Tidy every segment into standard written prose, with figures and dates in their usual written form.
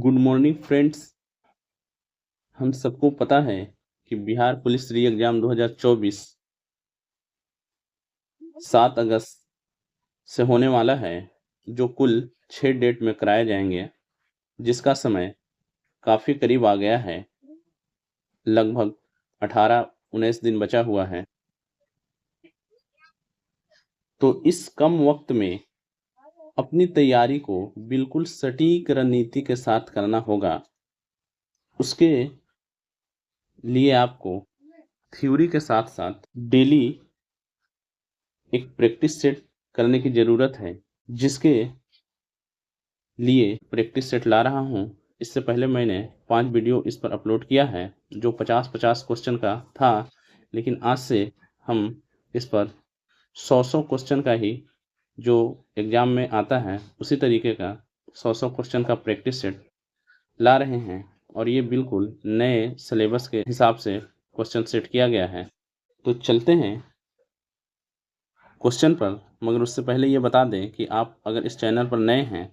Good morning friends. हम सबको पता है कि बिहार पुलिस री एग्जाम 2024 7 अगस्त से होने वाला है, जो कुल 6 डेट में कराए जाएंगे, जिसका समय काफ़ी करीब आ गया है। लगभग 18-19 दिन बचा हुआ है। तो इस कम वक्त में अपनी तैयारी को बिल्कुल सटीक रणनीति के साथ करना होगा। उसके लिए आपको थ्योरी के साथ साथ डेली एक प्रैक्टिस सेट करने की ज़रूरत है, जिसके लिए प्रैक्टिस सेट ला रहा हूँ। इससे पहले मैंने 5 वीडियो इस पर अपलोड किया है, जो 50-50 क्वेश्चन का था, लेकिन आज से हम इस पर 100-100 क्वेश्चन का ही, जो एग्ज़ाम में आता है उसी तरीके का 100-100 क्वेश्चन का प्रैक्टिस सेट ला रहे हैं। और ये बिल्कुल नए सिलेबस के हिसाब से क्वेश्चन सेट किया गया है। तो चलते हैं क्वेश्चन पर, मगर उससे पहले ये बता दें कि आप अगर इस चैनल पर नए हैं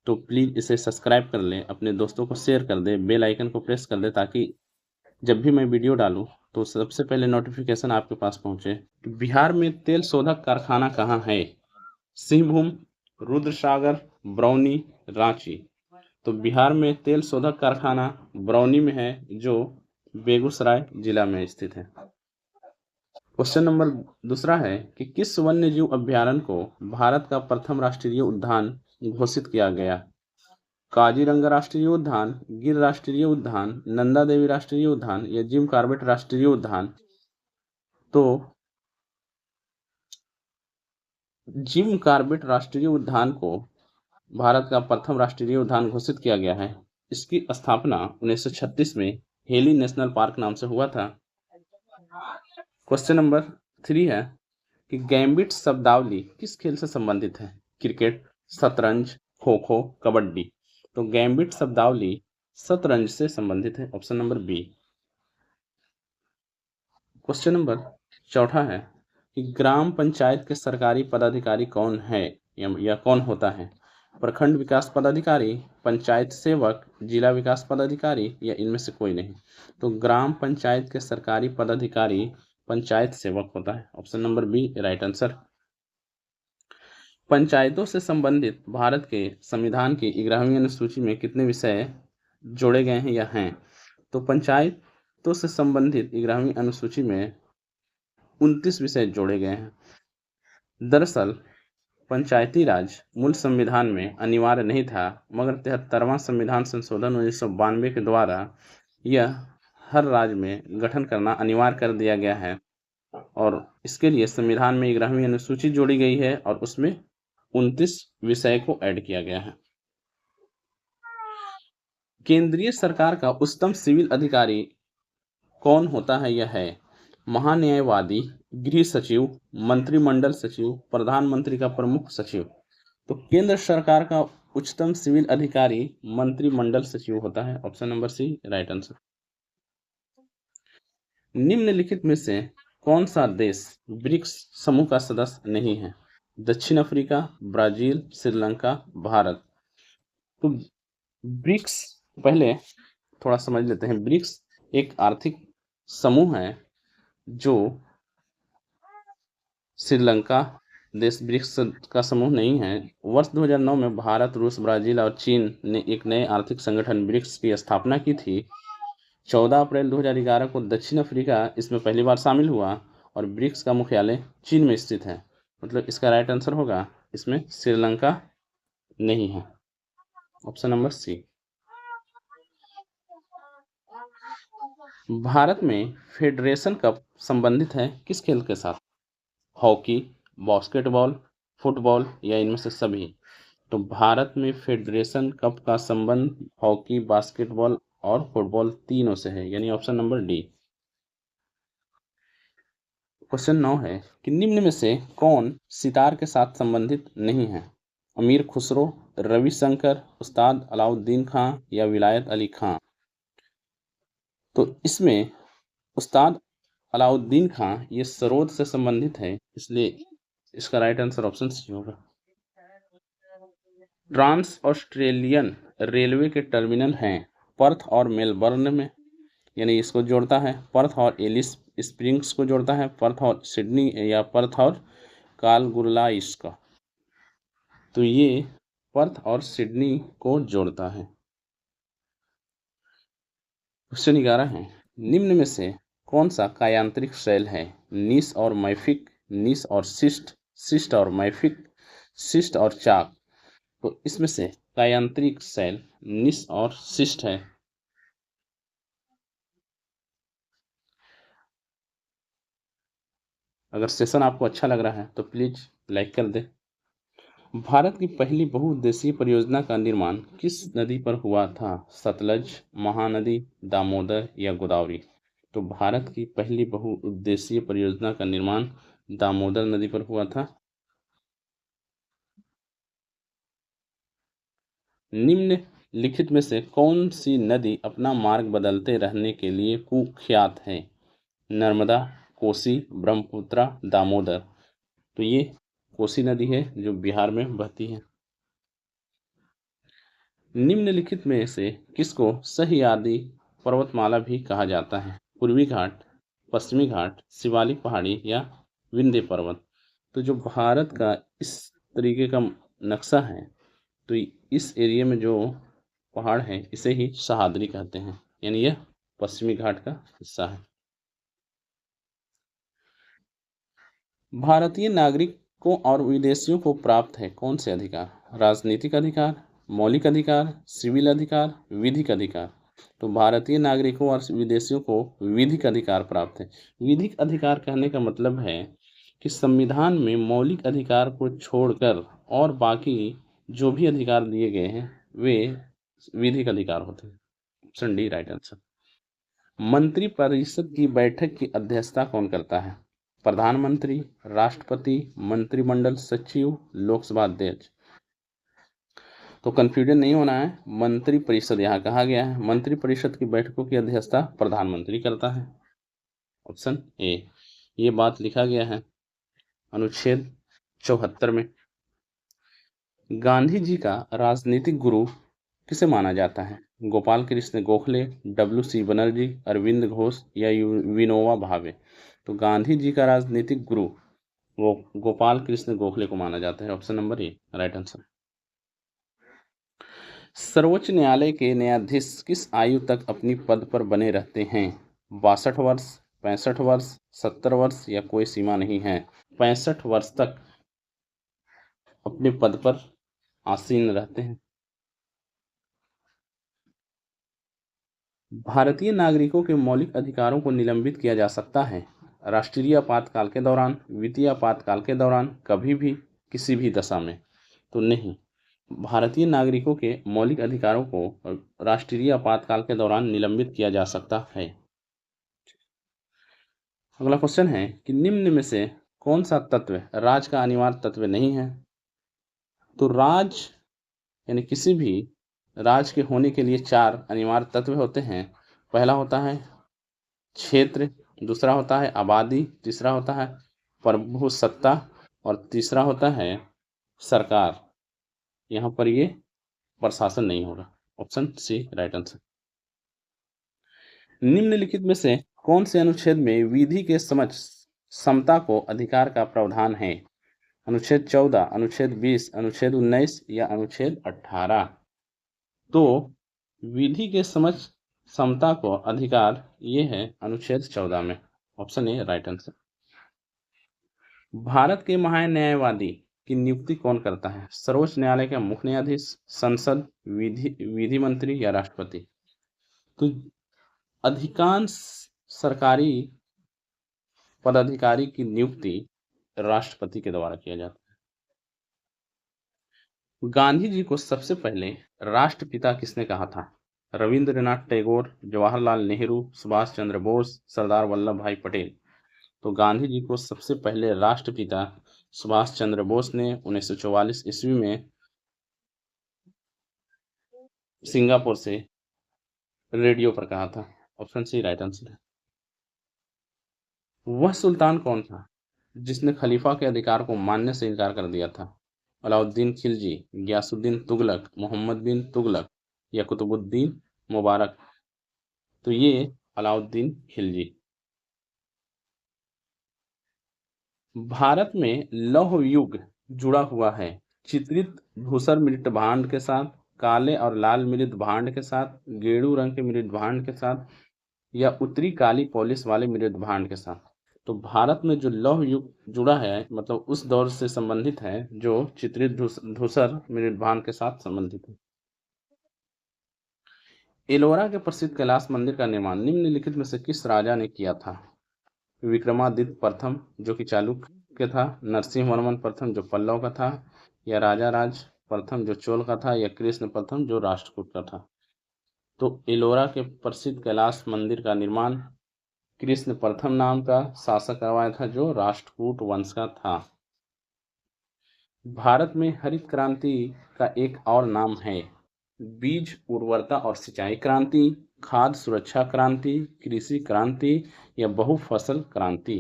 तो प्लीज़ इसे सब्सक्राइब कर लें, अपने दोस्तों को शेयर कर दें, बेल आइकन को प्रेस कर दें, ताकि जब भी मैं वीडियो डालूं तो सबसे पहले नोटिफिकेशन आपके पास पहुंचे। बिहार में तेल शोधक कारखाना कहाँ है? सिंहभूम, रुद्रसागर, बरौनी, रांची। तो बिहार में तेल शोधक कारखाना बरौनी में है, जो बेगूसराय जिला में स्थित है। क्वेश्चन नंबर दूसरा है कि किस वन्यजीव अभ्यारण्य को भारत का प्रथम राष्ट्रीय उद्यान घोषित किया गया? काजीरंगा राष्ट्रीय उद्यान, गिर राष्ट्रीय उद्यान, नंदा देवी राष्ट्रीय उद्यान या जिम कॉर्बेट राष्ट्रीय उद्यान? तो जिम कॉर्बेट राष्ट्रीय उद्यान को भारत का प्रथम राष्ट्रीय उद्यान घोषित किया गया है। इसकी स्थापना 1936 में हेली नेशनल पार्क नाम से हुआ था। क्वेश्चन नंबर 3 है कि गैम्बिट शब्दावली किस खेल से संबंधित है? क्रिकेट, शतरंज, खो खो, कबड्डी? तो गैम्बिट शब्दावली शतरंज से संबंधित है, option number B. Question number 4 है कि ग्राम पंचायत के सरकारी पदाधिकारी कौन है या कौन होता है? प्रखंड विकास पदाधिकारी, पंचायत सेवक, जिला विकास पदाधिकारी या इनमें से कोई नहीं? तो ग्राम पंचायत के सरकारी पदाधिकारी पंचायत सेवक होता है, option number B right answer. पंचायतों से संबंधित भारत के संविधान की 11वीं अनुसूची में कितने विषय जोड़े गए हैं या हैं? तो पंचायतों से संबंधित 11वीं अनुसूची में 29 विषय जोड़े गए हैं। दरअसल पंचायती राज मूल संविधान में अनिवार्य नहीं था, मगर 73वां संविधान संशोधन 1992 के द्वारा यह हर राज्य में गठन करना अनिवार्य कर दिया गया है, और इसके लिए संविधान में 11वीं अनुसूची जोड़ी गई है और उसमें 29 विषय को ऐड किया गया है। केंद्रीय सरकार का उच्चतम सिविल अधिकारी कौन होता है? यह है महान्यायवादी, गृह सचिव, मंत्रिमंडल सचिव, प्रधानमंत्री का प्रमुख सचिव? तो केंद्र सरकार का उच्चतम सिविल अधिकारी मंत्रिमंडल सचिव होता है, option number C right answer. निम्नलिखित में से कौन सा देश ब्रिक्स समूह का सदस्य नहीं है? दक्षिण अफ्रीका, ब्राजील, श्रीलंका, भारत? तो ब्रिक्स पहले थोड़ा समझ लेते हैं। ब्रिक्स एक आर्थिक समूह है जो श्रीलंका देश ब्रिक्स का समूह नहीं है। वर्ष 2009 में भारत, रूस, ब्राजील और चीन ने एक नए आर्थिक संगठन ब्रिक्स की स्थापना की थी। 14 अप्रैल 2011 को दक्षिण अफ्रीका इसमें पहली बार शामिल हुआ और ब्रिक्स का मुख्यालय चीन में स्थित है। मतलब इसका राइट आंसर होगा, इसमें श्रीलंका नहीं है, ऑप्शन नंबर सी। भारत में फेडरेशन कप संबंधित है किस खेल के साथ? हॉकी, बास्केटबॉल, फुटबॉल या इनमें से सभी? तो भारत में फेडरेशन कप का संबंध हॉकी, बास्केटबॉल और फुटबॉल तीनों से है, यानी ऑप्शन नंबर डी। क्वेश्चन 9 है कि निम्न में से कौन सितार के साथ संबंधित नहीं है? अमीर खुसरो, रविशंकर, उस्ताद अलाउद्दीन खां या विलायत अली खां? तो इसमें उस्ताद अलाउद्दीन खां ये सरोद से संबंधित है, इसलिए इसका राइट आंसर ऑप्शन सी होगा। ट्रांस ऑस्ट्रेलियन रेलवे के टर्मिनल हैं पर्थ और मेलबर्न में, यानी इसको जोड़ता है। पर्थ और एलिस स्प्रिंग्स को जोड़ता है, पर्थ और सिडनी या पर्थ और कालगुरलाइस का। तो ये पर्थ और सिडनी को जोड़ता है। क्वेश्चन 11 है, निम्न में से कौन सा कायांतरिक सेल है? नीस और मैफिक, नीस और सिस्ट, सिस्ट और मैफिक, सिस्ट और चाक। तो इसमें से कायांतरिक सेल नीस और सिस्ट है। अगर सेशन आपको अच्छा लग रहा है तो प्लीज लाइक कर दें। भारत की पहली बहुउद्देशीय परियोजना का निर्माण किस नदी पर हुआ था? सतलज, महानदी, दामोदर या गोदावरी। तो भारत की पहली बहुउद्देशीय परियोजना का निर्माण दामोदर नदी पर हुआ था। निम्नलिखित में से कौन सी नदी अपना मार्ग बदलते रहने के लिए कुख्यात है? नर्मदा, कोसी, ब्रह्मपुत्र, दामोदर। तो ये कोसी नदी है जो बिहार में बहती है। निम्नलिखित में से किसको सह्याद्री पर्वतमाला भी कहा जाता है? पूर्वी घाट, पश्चिमी घाट, शिवालिक पहाड़ी या विंध्य पर्वत। तो जो भारत का इस तरीके का नक्शा है, तो इस एरिया में जो पहाड़ है इसे ही सह्याद्री कहते हैं, यानी यह पश्चिमी घाट का हिस्सा है। भारतीय नागरिकों और विदेशियों को प्राप्त है कौन से अधिकार? राजनीतिक अधिकार, मौलिक अधिकार, सिविल अधिकार, विधिक अधिकार। तो भारतीय नागरिकों और विदेशियों को विधिक अधिकार प्राप्त है। विधिक अधिकार कहने का मतलब है कि संविधान में मौलिक अधिकार को छोड़कर और बाकी जो भी अधिकार दिए गए हैं वे विधिक अधिकार होते हैं। Option D right answer. मंत्रिपरिषद की बैठक की अध्यक्षता कौन करता है? प्रधानमंत्री, राष्ट्रपति, मंत्रिमंडल सचिव, लोकसभा अध्यक्ष। तो कंफ्यूजन नहीं होना है, मंत्रिपरिषद यहाँ कहा गया है। मंत्रिपरिषद की बैठकों की अध्यक्षता प्रधानमंत्री करता है। Option A. ये बात लिखा गया है अनुच्छेद 74 में। गांधी जी का राजनीतिक गुरु किसे माना जाता है? गोपाल कृष्ण गोखले, W.C. बनर्जी, अरविंद घोष या विनोबा भावे। तो गांधी जी का राजनीतिक गुरु वो गोपाल कृष्ण गोखले को माना जाता है। Option number A right answer. सर्वोच्च न्यायालय के न्यायाधीश किस आयु तक अपनी पद पर बने रहते हैं? 62 वर्ष, 65 वर्ष, 70 वर्ष या कोई सीमा नहीं है। 65 वर्ष तक अपने पद पर आसीन रहते हैं। भारतीय नागरिकों के मौलिक अधिकारों को निलंबित किया जा सकता है राष्ट्रीय आपातकाल के दौरान, वित्तीय आपातकाल के दौरान, कभी भी, किसी भी दशा में। तो नहीं, भारतीय नागरिकों के मौलिक अधिकारों को राष्ट्रीय आपातकाल के दौरान निलंबित किया जा सकता है। अगला क्वेश्चन है कि निम्न में से कौन सा तत्व राज का अनिवार्य तत्व नहीं है? तो राज यानी किसी भी राज के होने के लिए 4 अनिवार्य तत्व होते हैं। पहला होता है क्षेत्र, दूसरा होता है आबादी, तीसरा होता है प्रभुसत्ता और तीसरा होता है सरकार। यहाँ पर ये प्रशासन नहीं होगा। Option C right answer. निम्नलिखित में से कौन से अनुच्छेद में विधि के समक्ष समता को अधिकार का प्रावधान है? अनुच्छेद 14, अनुच्छेद 20, अनुच्छेद 19 या अनुच्छेद 18। तो विधि के समक्ष समता को अधिकार ये है अनुच्छेद 14 में। Option A right answer. Bharat के महान्यायवादी की नियुक्ति कौन करता है? सर्वोच्च न्यायालय का मुख्य न्यायाधीश, संसद, विधि मंत्री या राष्ट्रपति। तो अधिकांश सरकारी पदाधिकारी की नियुक्ति राष्ट्रपति के द्वारा किया जाता है। गांधी जी को सबसे पहले राष्ट्रपिता किसने कहा था? रविंद्रनाथ टैगोर, जवाहरलाल नेहरू, सुभाष चंद्र बोस, सरदार वल्लभ भाई पटेल। तो गांधी जी को सबसे पहले राष्ट्रपिता सुभाष चंद्र बोस ने 1944 ईस्वी में सिंगापुर से रेडियो पर कहा था। ऑप्शन सी राइट आंसर है। वह सुल्तान कौन था जिसने खलीफा के अधिकार को मानने से इनकार कर दिया था? अलाउद्दीन खिलजी, गयासुद्दीन तुगलक, मोहम्मद बिन तुगलक या कुतुबुद्दीन मुबारक? तो ये अलाउद्दीन खिलजी। भारत में लौह युग जुड़ा हुआ है चित्रित धूसर मृत भांड के साथ, काले और लाल मृत भांड के साथ, गेरू रंग के मृत भांड के साथ, या उत्तरी काली पॉलिश वाले मृत भांड के साथ। तो भारत में जो लौह युग जुड़ा है मतलब उस दौर से संबंधित है जो चित्रित धूसर मृत भांड के साथ संबंधित है। एलोरा के प्रसिद्ध कैलाश मंदिर का निर्माण निम्नलिखित में से किस राजा ने किया था? विक्रमादित्य प्रथम जो कि चालुक्य था, नरसिंहवर्मन प्रथम जो पल्लव का था, या राजा राज प्रथम जो चोल का था, या कृष्ण प्रथम जो राष्ट्रकूट का था। तो एलोरा के प्रसिद्ध कैलाश मंदिर का निर्माण कृष्ण प्रथम नाम का शासक करवाया था जो राष्ट्रकूट वंश का था। भारत में हरित क्रांति का एक और नाम है बीज उर्वरता और सिंचाई क्रांति, खाद्य सुरक्षा क्रांति, कृषि क्रांति, या बहुफसल क्रांति।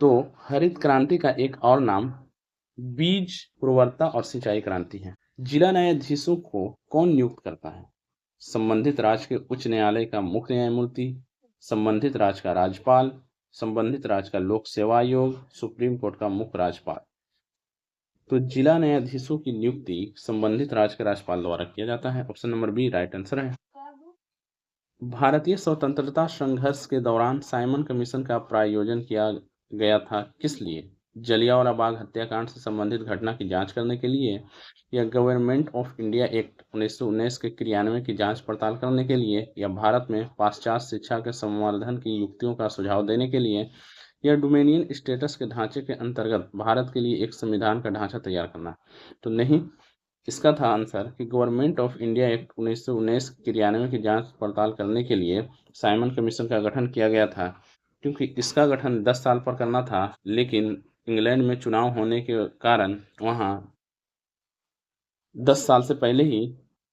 तो हरित क्रांति का एक और नाम बीज उर्वरता और सिंचाई क्रांति है। जिला न्यायाधीशों को कौन नियुक्त करता है? संबंधित राज्य के उच्च न्यायालय का मुख्य न्यायमूर्ति, संबंधित राज्य का राज्यपाल, संबंधित राज्य का लोक सेवा आयोग, सुप्रीम कोर्ट का मुख्य राज्यपाल। तो जिला न्यायाधीशों की नियुक्ति संबंधित राज्य के राज्यपाल द्वारा किया जाता है। Option number B right answer है। भारतीय स्वतंत्रता संघर्ष के दौरान साइमन कमीशन का प्रायोजन किया गया था किस लिए? जलियांवाला बाग हत्याकांड से संबंधित घटना की जांच करने के लिए, या गवर्नमेंट ऑफ इंडिया एक्ट 1919 के क्रियान्वयन की जांच पड़ताल करने के लिए, या भारत में पाश्चात्य शिक्षा के संवर्धन की युक्तियों का सुझाव देने के लिए, या डोमेनियन स्टेटस के ढांचे के अंतर्गत भारत के लिए एक संविधान का ढांचा तैयार करना। तो नहीं, इसका था आंसर कि गवर्नमेंट ऑफ इंडिया एक्ट 1919 क्रियान्वयन की जांच पड़ताल करने के लिए साइमन कमीशन का गठन किया गया था, क्योंकि इसका गठन 10 साल पर करना था, लेकिन इंग्लैंड में चुनाव होने के कारण वहां 10 साल से पहले ही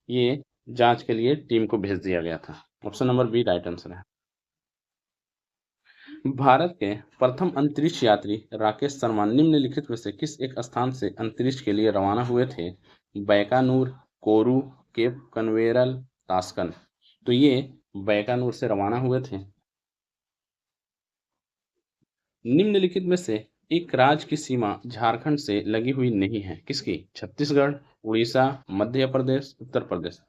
ये जांच के लिए टीम को भेज दिया गया था। Option number B right answer है। भारत के प्रथम अंतरिक्ष यात्री राकेश शर्मा निम्नलिखित में से किस एक स्थान से अंतरिक्ष के लिए रवाना हुए थे? बैकानूर, कोरू, केप कनवेरल, तास्कन। तो ये बैकानूर से रवाना हुए थे। निम्नलिखित में से एक राज्य की सीमा झारखंड से लगी हुई नहीं है किसकी? छत्तीसगढ़, उड़ीसा, मध्य प्रदेश, उत्तर प्रदेश।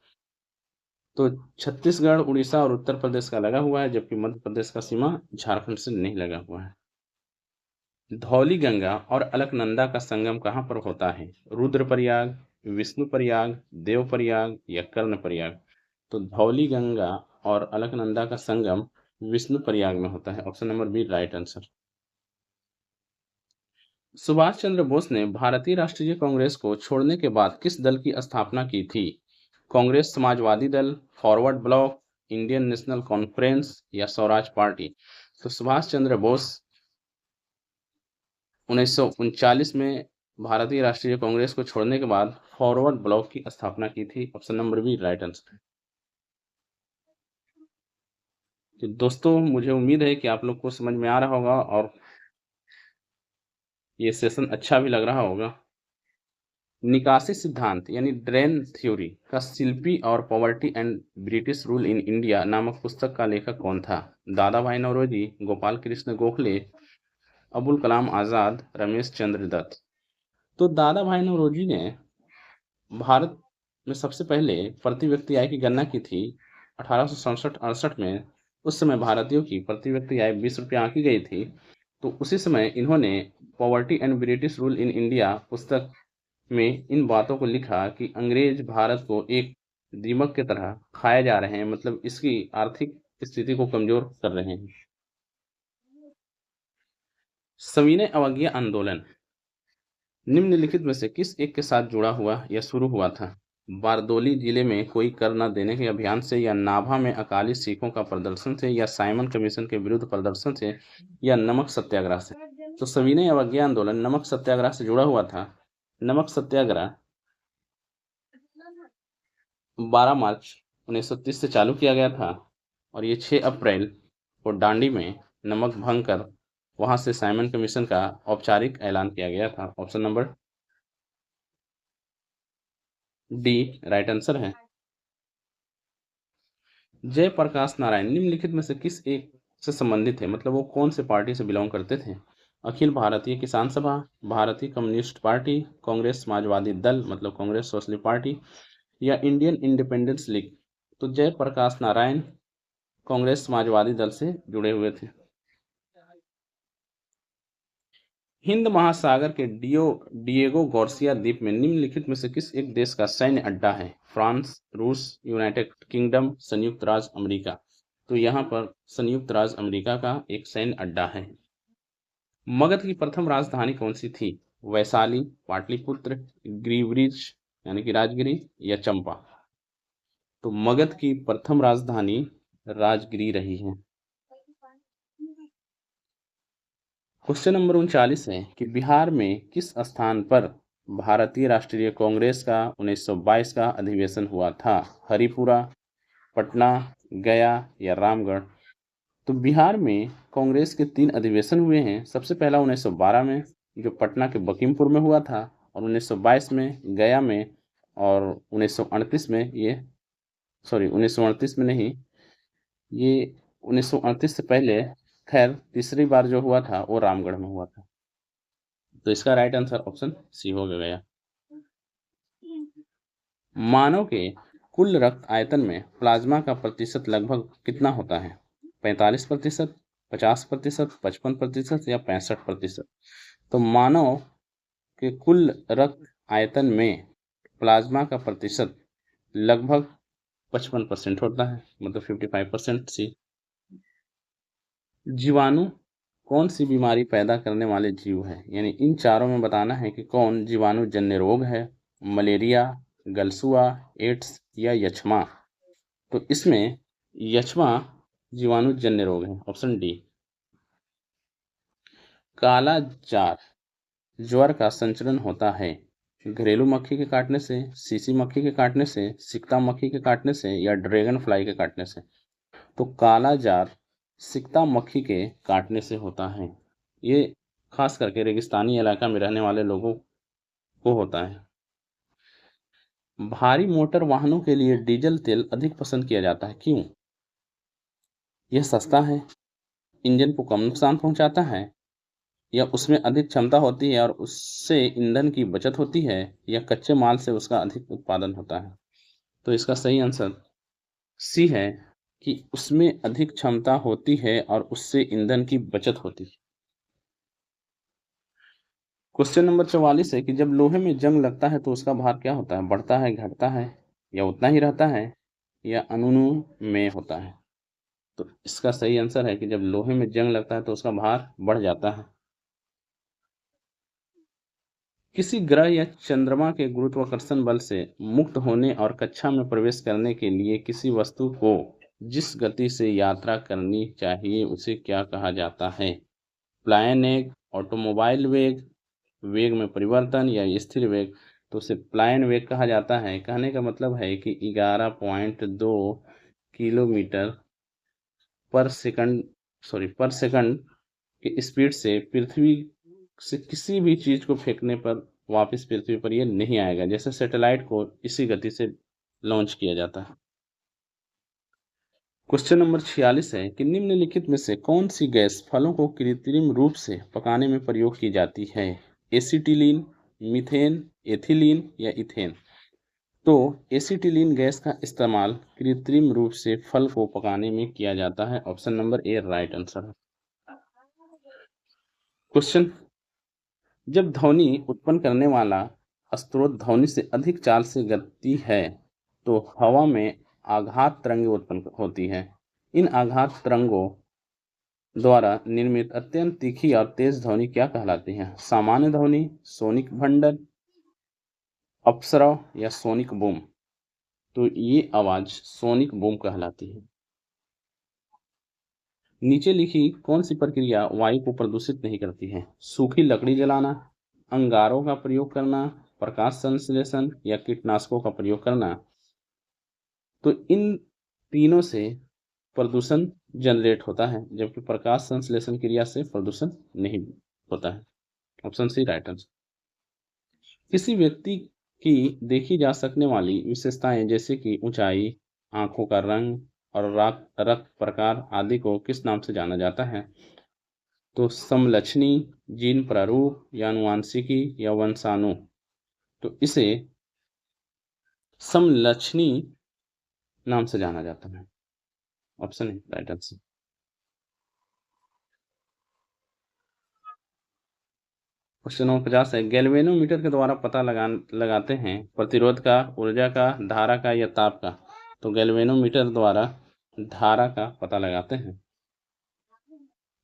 तो छत्तीसगढ़, उड़ीसा और उत्तर प्रदेश का लगा हुआ है, जबकि मध्य प्रदेश का सीमा झारखंड से नहीं लगा हुआ है। धौली गंगा और अलकनंदा का संगम कहाँ पर होता है? रुद्रप्रयाग, विष्णुप्रयाग, देवप्रयाग, या कर्णप्रयाग। तो धौली गंगा और अलकनंदा का संगम विष्णुप्रयाग में होता है। Option number B right answer. Subhash Chandra Bose ने भारतीय राष्ट्रीय कांग्रेस को छोड़ने के बाद किस दल की स्थापना की थी? कांग्रेस समाजवादी दल, forward block, Indian national conference, या स्वराज पार्टी। तो सुभाष चंद्र बोस 1939 में भारतीय राष्ट्रीय कांग्रेस को छोड़ने के बाद फॉरवर्ड ब्लॉक की स्थापना की थी। Option number B right answer है। तो दोस्तों मुझे उम्मीद है कि आप लोग को समझ में आ रहा होगा और ये सेशन अच्छा भी लग रहा होगा। निकासी सिद्धांत यानी ड्रेन थ्योरी का शिल्पी और poverty and British rule in India नामक पुस्तक का लेखक कौन था? दादा भाई नौरोजी, गोपाल कृष्ण गोखले, अबुल कलाम आजाद, रमेश चंद्र दत्त। तो दादा भाई नौरोजी ने भारत में सबसे पहले प्रति व्यक्ति आय की गणना की थी 1867-68 में। उस समय भारतीयों की प्रति व्यक्ति आय 20 रुपये आंकी गई थी। तो उसी समय इन्होंने poverty and British rule in India पुस्तक में इन बातों को लिखा कि अंग्रेज भारत को एक दीमक की तरह खाए जा रहे हैं, मतलब इसकी आर्थिक स्थिति को कमजोर कर रहे हैं। सविनय अवज्ञा आंदोलन निम्नलिखित में से किस एक के साथ जुड़ा हुआ या शुरू हुआ था? बारदोली जिले में कोई कर न देने के अभियान से, या नाभा में अकाली सिखों का प्रदर्शन से, या साइमन कमीशन के विरुद्ध प्रदर्शन से, या नमक सत्याग्रह से। तो सविनय अवज्ञा आंदोलन नमक सत्याग्रह से जुड़ा हुआ था। नमक सत्याग्रह 12 मार्च 1930 से चालू किया गया था और ये 6 अप्रैल को डांडी में नमक भंग कर वहां से साइमन कमीशन का औपचारिक ऐलान किया गया था। Option number D right answer है। जयप्रकाश नारायण निम्नलिखित में से किस एक से संबंधित है, मतलब वो कौन से पार्टी से बिलोंग करते थे? अखिल भारतीय किसान सभा, भारतीय कम्युनिस्ट पार्टी, कांग्रेस समाजवादी दल मतलब कांग्रेस सोशलिस्ट पार्टी, या इंडियन इंडिपेंडेंस लीग। तो जयप्रकाश नारायण कांग्रेस समाजवादी दल से जुड़े हुए थे। हिंद महासागर के डिएगो गार्सिया द्वीप में निम्नलिखित में से किस एक देश का सैन्य अड्डा है? फ्रांस, रूस, यूनाइटेड किंगडम, संयुक्त राज्य अमेरिका। तो यहाँ पर संयुक्त राज्य अमेरिका का एक सैन्य अड्डा है। मगध की प्रथम राजधानी कौन सी थी? वैशाली, पाटलिपुत्र, ग्रीवरिज यानी कि राजगिरी, या चंपा। तो मगध की प्रथम राजधानी राजगिरी रही है। क्वेश्चन नंबर 39 है कि बिहार में किस स्थान पर भारतीय राष्ट्रीय कांग्रेस का 1922 का अधिवेशन हुआ था? हरिपुरा, पटना, गया या रामगढ़। तो बिहार में कांग्रेस के 3 अधिवेशन हुए हैं। सबसे पहला 1912 में जो पटना के बकीमपुर में हुआ था, और 1922 में गया में, और 1938 में 1938 में नहीं, ये 1938 से पहले खैर तीसरी बार जो हुआ था वो रामगढ़ में हुआ था। तो इसका राइट आंसर ऑप्शन सी हो गया। मानव के कुल रक्त आयतन में प्लाज्मा का प्रतिशत लगभग कितना होता है? 45%, 50%, 55% या 65%। तो मानव के कुल रक्त आयतन में प्लाज्मा का प्रतिशत लगभग 55% होता है, मतलब 55% सी। जीवाणु कौन सी बीमारी पैदा करने वाले जीव है? यानी इन चारों में बताना है कि कौन जीवाणु जन्य रोग है? मलेरिया, गलसुआ, एड्स या यक्ष्मा। तो इसमें यक्ष्मा जीवाणु जन्य रोग है, ऑप्शन डी। काला जार ज्वर का संचरण होता है घरेलू मक्खी के काटने से, सीसी मक्खी के काटने से, सिकता मक्खी के काटने से, या ड्रैगन फ्लाई के काटने से। तो काला जार सिकता मक्खी के काटने से होता है। ये खास करके रेगिस्तानी इलाका में रहने वाले लोगों को होता है। भारी मोटर वाहनों के लिए डीजल तेल अधिक पसंद किया जाता है, क्यों? यह सस्ता है, इंजन को कम नुकसान पहुंचाता है, या उसमें अधिक क्षमता होती है और उससे ईंधन की बचत होती है, या कच्चे माल से उसका अधिक उत्पादन होता है। तो इसका सही आंसर सी है कि उसमें अधिक क्षमता होती है और उससे ईंधन की बचत होती है। क्वेश्चन नंबर 44 है कि जब लोहे में जंग लगता है तो उसका भार क्या होता है? बढ़ता है, घटता है, या उतना ही रहता है, या अनुमेय होता है। तो इसका सही आंसर है कि जब लोहे में जंग लगता है तो उसका भार बढ़ जाता है। किसी ग्रह या चंद्रमा के गुरुत्वाकर्षण बल से मुक्त होने और कक्षा में प्रवेश करने के लिए किसी वस्तु को जिस गति से यात्रा करनी चाहिए उसे क्या कहा जाता है? प्लायन ऑटोमोबाइल वेग, वेग में परिवर्तन, या स्थिर वेग। तो उसे प्लायन वेग कहा जाता है। कहने का मतलब है कि 11.2 किलोमीटर पर सेकंड की स्पीड से पृथ्वी से किसी भी चीज को फेंकने पर वापस पृथ्वी पर ये नहीं आएगा। जैसे सैटेलाइट को इसी गति से लॉन्च किया जाता है। क्वेश्चन नंबर 46 है कि निम्नलिखित में से कौन सी गैस फलों को कृत्रिम रूप से पकाने में प्रयोग की जाती है? एसिटिलीन, मीथेन, एथिलीन या इथेन। तो एसिटिलीन गैस का इस्तेमाल कृत्रिम रूप से फल को पकाने में किया जाता है। Option number A right answer है। क्वेश्चन, जब ध्वनि उत्पन्न करने वाला स्रोत ध्वनि से अधिक चाल से गति है तो हवा में आघात तरंगें उत्पन्न होती है। इन आघात तरंगों द्वारा निर्मित अत्यंत तीखी और तेज ध्वनि क्या कहलाती है? सामान्य ध्वनि, सोनिक भंडन, अपसरव या सोनिक बूम। तो ये आवाज सोनिक बूम कहलाती है। नीचे लिखी कौन सी प्रक्रिया वायु को प्रदूषित नहीं करती है? सूखी लकड़ी जलाना, अंगारों का प्रयोग करना, प्रकाश संश्लेषण या कीटनाशकों का प्रयोग करना। तो इन तीनों से प्रदूषण जनरेट होता है, जबकि प्रकाश संश्लेषण क्रिया से प्रदूषण नहीं होता है। Option C right answer. किसी व्यक्ति की देखी जा सकने वाली विशेषताएं जैसे कि ऊंचाई, आंखों का रंग, और रक्त प्रकार आदि को किस नाम से जाना जाता है? तो समलक्षणी, जीन प्रारूप या आनुवांशिकी या वंशाणु। तो इसे समलक्षणी नाम से जाना जाता है। ऑप्शन है राइट आंसर। क्वेश्चन नंबर 50 है, गैल्वेनोमीटर के द्वारा पता लगाते हैं प्रतिरोध का, ऊर्जा का, धारा का या ताप का। तो गैल्वेनोमीटर द्वारा धारा का पता लगाते हैं।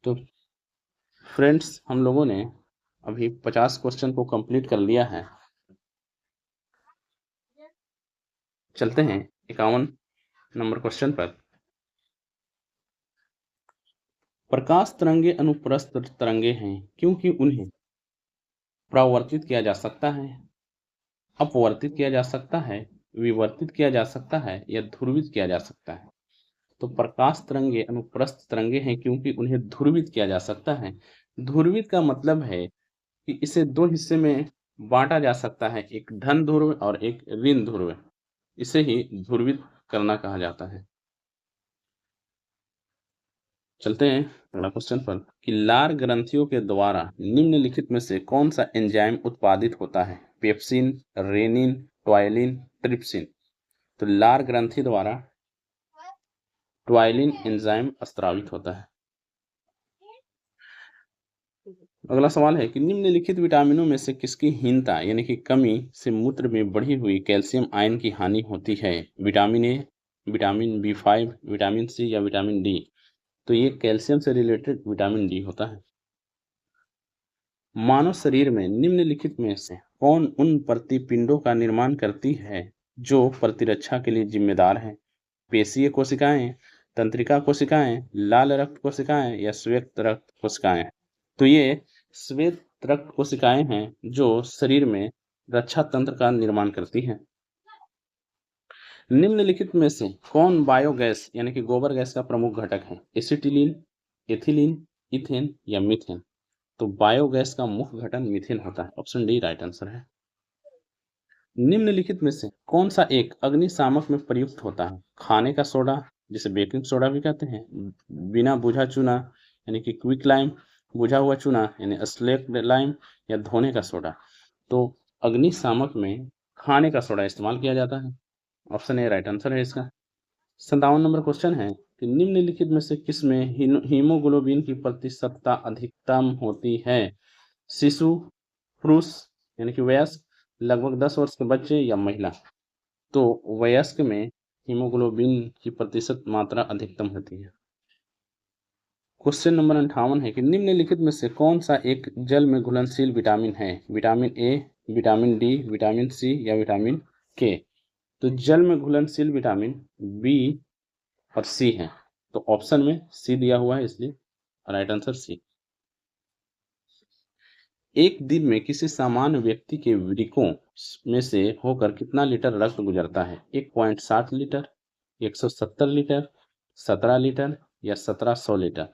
तो फ्रेंड्स, हम लोगों ने अभी 50 क्वेश्चन को कंप्लीट कर लिया है। चलते हैं 51 नंबर क्वेश्चन पर। प्रकाश तरंगे अनुप्रस्थ तरंगे हैं क्योंकि उन्हें परावर्तित किया जा सकता है, अपवर्तित किया जा सकता है, विवर्तित किया जा सकता है या ध्रुवित किया जा सकता है। तो प्रकाश तरंगे अनुप्रस्थ तरंगे हैं क्योंकि उन्हें ध्रुवित किया जा सकता है। ध्रुवित का मतलब है कि इसे दो हिस्से में बांटा जा सकता है, एक धन ध्रुव और एक ऋण ध्रुव। इसे ही ध्रुवित करना कहा जाता है। चलते हैं अगला क्वेश्चन पर कि लार ग्रंथियों के द्वारा निम्नलिखित में से कौन सा एंजाइम उत्पादित होता है? Pepsin, rennin, ptyalin, trypsin. तो लार ग्रंथि द्वारा टॉयलिन एंजाइम स्रावित होता है। अगला सवाल है कि निम्नलिखित विटामिनों में से किसकी हीनता यानी कि कमी से मूत्र में बढ़ी हुई कैल्शियम आयन की हानि होती है? Vitamin A, vitamin B5, vitamin C या विटामिन डी। तो ये कैल्शियम से रिलेटेड विटामिन डी होता है। मानव शरीर में निम्नलिखित में से कौन उन प्रतिपिंडों का निर्माण करती है जो प्रतिरक्षा के लिए जिम्मेदार हैं? पेशीय कोशिकाएं, तंत्रिका कोशिकाएं, लाल रक्त कोशिकाएं या श्वेत रक्त कोशिकाएं। तो ये श्वेत रक्त कोशिकाएं हैं जो शरीर में रक्षा तंत्र का निर्माण करती हैं। निम्नलिखित में से कौन बायोगैस यानी कि गोबर गैस का प्रमुख घटक है? एसिटिलीन, एथिलीन, इथेन या मीथेन। तो बायोगैस का मुख्य घटक मीथेन होता है। ऑप्शन डी राइट आंसर है। निम्नलिखित में से कौन सा एक अग्निशामक में प्रयुक्त होता है? खाने का सोडा, जिसे बेकिंग सोडा भी कहते हैं, बिना बुझा चूना यानी कि क्विक लाइम, बुझा हुआ चूना यानी स्लेक्ड लाइम या धोने का सोडा। तो अग्निशामक में खाने का सोडा इस्तेमाल किया जाता है। ऑप्शन ए राइट आंसर है इसका। 57 नंबर क्वेश्चन है कि निम्नलिखित में से किसमें हीमोग्लोबिन की प्रतिशतता अधिकतम होती है? शिशु, पुरुष यानी कि वयस्क, लगभग 10 वर्ष के बच्चे या महिला। तो वयस्क में हीमोग्लोबिन की प्रतिशत मात्रा अधिकतम होती है। क्वेश्चन नंबर 58 है कि निम्नलिखित में से कौन सा एक जल में घुलनशील विटामिन है? Vitamin A, vitamin D, vitamin C या विटामिन के। तो जल में घुलनशील विटामिन बी और सी है। तो ऑप्शन में सी दिया हुआ है, इसलिए राइट आंसर सी। एक दिन में किसी सामान्य व्यक्ति के वृक्कों में से होकर कितना लीटर रक्त गुजरता है? 1.7 लीटर, 170 लीटर, 17 लीटर या 1700 लीटर।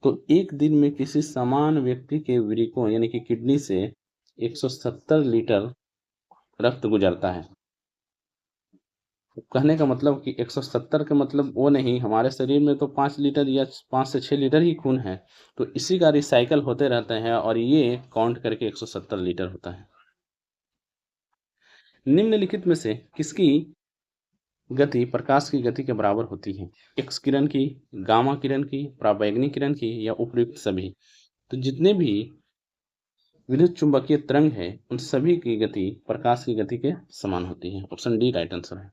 तो एक दिन में किसी सामान्य व्यक्ति के वृक्कों यानी कि किडनी से 170 लीटर रक्त गुजरता है। कहने का मतलब कि 170 का मतलब वो नहीं, हमारे शरीर में तो 5 लीटर या 5 से 6 लीटर ही खून है, तो इसी का रिसाइकल होते रहते हैं और ये काउंट करके 170 लीटर होता है। निम्नलिखित में से किसकी गति प्रकाश की गति के बराबर होती है? एक्स किरण की, गामा किरण की, पराबैंगनी किरण की या उपयुक्त सभी। तो जितने भी विद्युत चुंबकीय तरंग है उन सभी की गति प्रकाश की गति के समान होती है। ऑप्शन डी राइट आंसर है।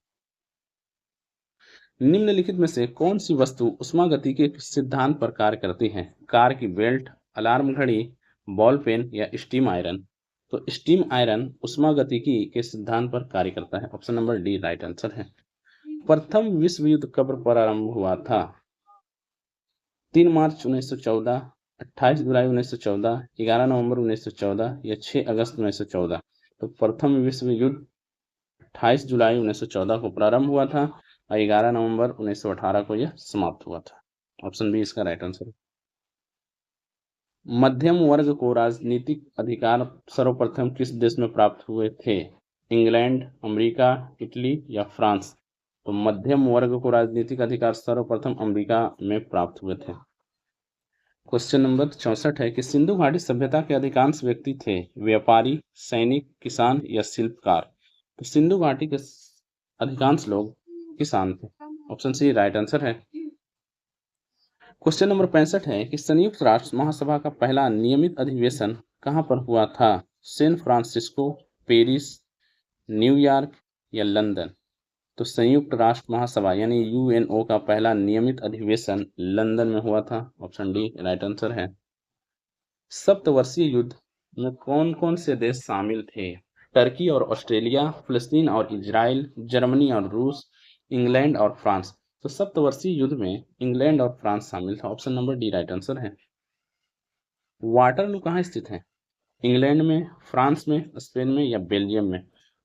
निम्नलिखित में से कौन सी वस्तु उष्मागतिकी के सिद्धांत पर कार्य करती है? कार की बेल्ट, अलार्म घड़ी, बॉल पेन या स्टीम आयरन। तो स्टीम आयरन उष्मागतिकी के सिद्धांत पर कार्य करता है। Option number D right answer है। प्रथम विश्व युद्ध कब प्रारंभ हुआ था? 3 मार्च 1914, 28 जुलाई 1914, 11 नवंबर 1914 या 6 अगस्त 1914। तो प्रथम विश्व युद्ध 28 जुलाई 1914 को प्रारंभ हुआ था और 11 नवंबर 1918 को यह समाप्त हुआ था। ऑप्शन बी इसका राइट आंसर है। मध्यम वर्ग को राजनीतिक अधिकार सर्वप्रथम किस देश में प्राप्त हुए थे? इंग्लैंड, अमेरिका, इटली या फ्रांस। तो मध्यम वर्ग को राजनीतिक अधिकार सर्वप्रथम अमेरिका में प्राप्त हुए थे। क्वेश्चन नंबर 64 है कि सिंधु घाटी सभ्यता के अधिकांश व्यक्ति थे व्यापारी, सैनिक, किसान या शिल्पकार। तो सिंधु घाटी के अधिकांश लोग किसान थे। ऑप्शन सी राइट आंसर है। क्वेश्चन नंबर 65 है कि संयुक्त राष्ट्र महासभा का पहला नियमित अधिवेशन कहाँ पर हुआ था? सैन फ्रांसिस्को, पेरिस, न्यूयॉर्क या लंदन। तो संयुक्त राष्ट्र महासभा यानी यूएनओ का पहला नियमित अधिवेशन लंदन में हुआ था। ऑप्शन डी राइट आंसर है। सप्तवर्षीय युद्ध में कौन कौन से देश शामिल थे? टर्की और ऑस्ट्रेलिया, फिलिस्तीन और इजराइल, जर्मनी और रूस, इंग्लैंड और फ्रांस। तो सप्तवर्षीय युद्ध में इंग्लैंड और फ्रांस शामिल था। Option number D right answer है। वाटरलू कहाँ स्थित है? इंग्लैंड में, फ्रांस में, स्पेन में या बेल्जियम में।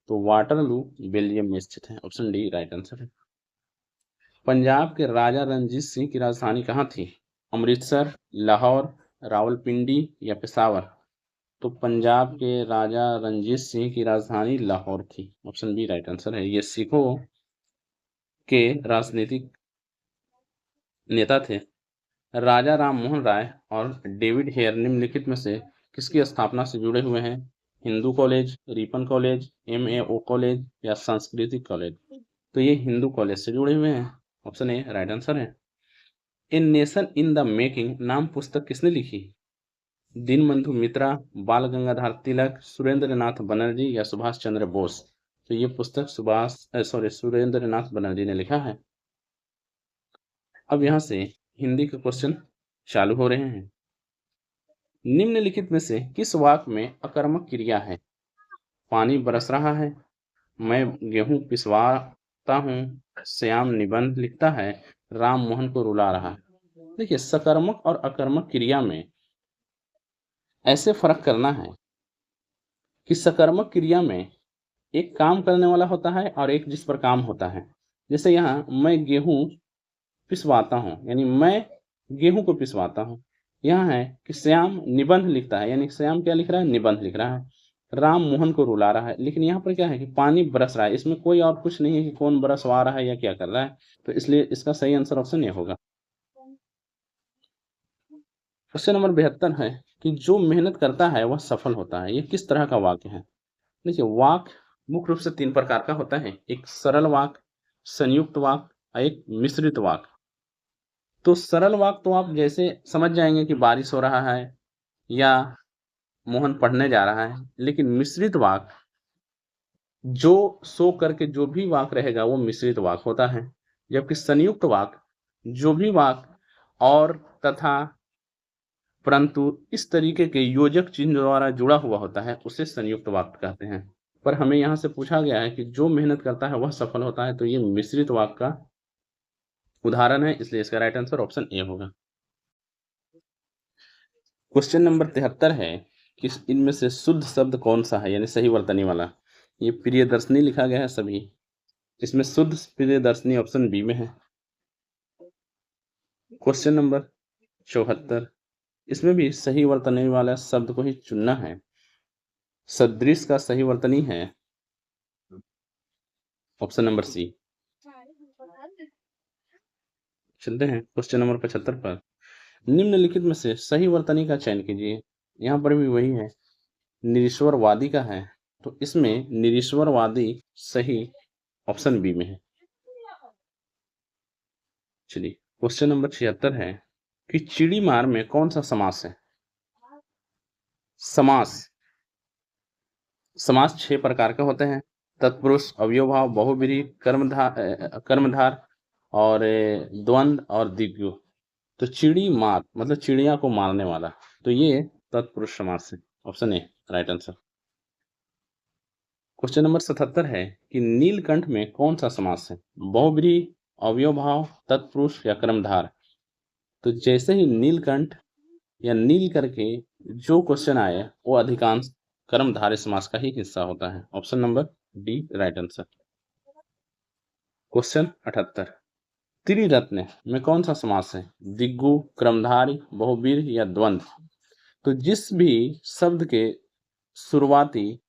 तो वाटरलू बेल्जियम में स्थित है। ऑप्शन डी राइट आंसर है। पंजाब के राजा रणजीत सिंह की राजधानी कहाँ थी? अमृतसर, लाहौर, रावलपिंडी या पेशावर। तो पंजाब के राजा रणजीत सिंह की राजधानी लाहौर थी। ऑप्शन बी राइट आंसर है। ये सिखों के राजनीतिक नेता थे। राजा राम मोहन राय और डेविड हेयर निम्नलिखित में से किसकी स्थापना से जुड़े हुए हैं? Hindu college, Ripon college, MAO college या सांस्कृतिक कॉलेज। तो ये हिंदू कॉलेज से जुड़े हुए हैं। ऑप्शन ए राइट आंसर है। A nation in the making नाम पुस्तक किसने लिखी? दीनबंधु मित्रा, बाल गंगाधर तिलक, सुरेंद्र नाथ बनर्जी या सुभाष चंद्र बोस। तो ये पुस्तक सुरेंद्र नाथ बनर्जी ने लिखा है। अब यहाँ से हिंदी के क्वेश्चन चालू हो रहे हैं। निम्नलिखित में से किस वाक्य में अकर्मक क्रिया है? पानी बरस रहा है, मैं गेहूं पिसवाता हूँ, श्याम निबंध लिखता है, राम मोहन को रुला रहा है। देखिए, सकर्मक और अकर्मक क्रिया में ऐसे फर्क करना है कि सकर्मक क्रिया में एक काम करने वाला होता है और एक जिस पर काम होता है। जैसे यहाँ मैं गेहूं पिसवाता हूँ, यानी मैं गेहूं को पिसवाता हूँ। यहाँ है कि श्याम निबंध लिखता है, यानी श्याम क्या लिख रहा है? निबंध लिख रहा है। राम मोहन को रुला रहा है। लेकिन यहाँ पर क्या है कि पानी बरस रहा है, इसमें कोई और कुछ नहीं है कि कौन बरसवा रहा है या क्या कर रहा है। तो इसलिए इसका सही आंसर ऑप्शन ए होगा। क्वेश्चन नंबर 72 है कि जो मेहनत करता है वह सफल होता है। ये किस तरह का वाक्य है? देखिए, वाक्य मुख्य रूप से 3 प्रकार का होता है। एक सरल वाक्य, संयुक्त वाक्य और एक मिश्रित वाक्य। तो सरल वाक्य तो आप जैसे समझ जाएंगे कि बारिश हो रहा है या मोहन पढ़ने जा रहा है। लेकिन मिश्रित वाक्य, जो सो करके जो भी वाक्य रहेगा वो मिश्रित वाक्य होता है। जबकि संयुक्त वाक्य, जो भी वाक्य और, तथा, परंतु इस तरीके के योजक चिन्ह द्वारा जुड़ा हुआ होता है उसे संयुक्त वाक्य कहते हैं। पर हमें यहाँ से पूछा गया है कि जो मेहनत करता है वह सफल होता है, तो ये मिश्रित वाक्य का उदाहरण है, इसलिए इसका राइट आंसर ऑप्शन ए होगा। क्वेश्चन नंबर 73 है कि इनमें से शुद्ध शब्द कौन सा है, यानी सही वर्तनी वाला। ये प्रियदर्शनी लिखा गया है सभी, इसमें शुद्ध प्रियदर्शनी ऑप्शन बी में है। क्वेश्चन नंबर 74, इसमें भी सही वर्तनी वाला शब्द को ही चुनना है। सदृश का सही वर्तनी है ऑप्शन नंबर सी। चलते हैं क्वेश्चन नंबर 75 पर। निम्नलिखित में से सही वर्तनी का चयन कीजिए। यहाँ पर भी वही है, निरीश्वरवादी का है, तो इसमें निरीश्वरवादी सही ऑप्शन बी में है। चलिए, क्वेश्चन नंबर 76 है कि चिड़ी मार में कौन सा समास है? समास 6 प्रकार के होते हैं। तत्पुरुष, अव्ययभाव, बहुव्रीहि, कर्मधार और द्वंद्व और द्विगु। तो चिड़ी मार मतलब चिड़िया को मारने वाला, तो ये तत्पुरुष समास है। Option A right answer. Question number 77 है कि नीलकंठ में कौन सा समास है? बहुव्रीहि, अव्ययभाव, तत्पुरुष या कर्मधार। तो जैसे ही नीलकंठ या नील करके जो क्वेश्चन आए वो अधिकांश कर्मधारय समास का ही हिस्सा होता है। Option number D right answer. Question 78, त्रिरत्न में कौन सा समास है? दिग्गु, कर्मधारय, बहुव्रीहि या द्वंद्व। तो जिस भी शब्द के शुरुआती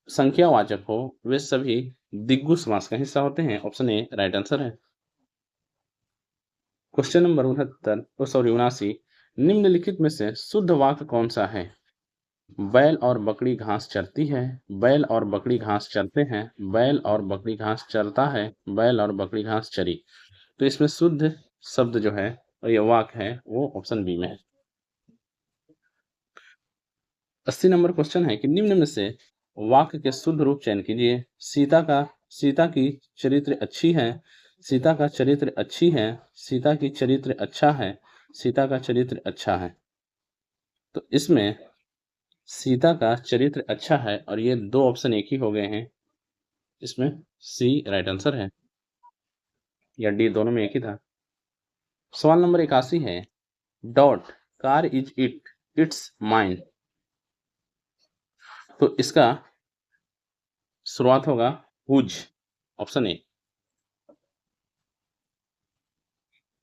संख्यावाचक हो वे सभी दिग्गु समास का हिस्सा होते हैं। ऑप्शन ए राइट आंसर है। क्वेश्चन नंबर 79 निम्नलिखित में से शुद्ध वाक्य कौन सा है? बैल और बकरी घास चरती है, बैल और बकरी घास चरते हैं, बैल और बकरी घास चरता है, बैल और बकरी घास चरी। तो इसमें शुद्ध शब्द जो है और ये वाक्य है वो ऑप्शन बी में है। 80 नंबर क्वेश्चन है कि निम्न में से वाक्य के शुद्ध रूप चयन कीजिए। सीता की चरित्र अच्छी है, सीता का चरित्र अच्छी है, सीता की चरित्र अच्छा है, सीता का चरित्र अच्छा है। तो इसमें सीता का चरित्र अच्छा है और ये दो ऑप्शन एक ही हो गए हैं। इसमें सी राइट आंसर है या डी दोनों में एक ही था। सवाल नंबर 81 है dot car is it's mine. तो इसका शुरुआत होगा whose. Option A.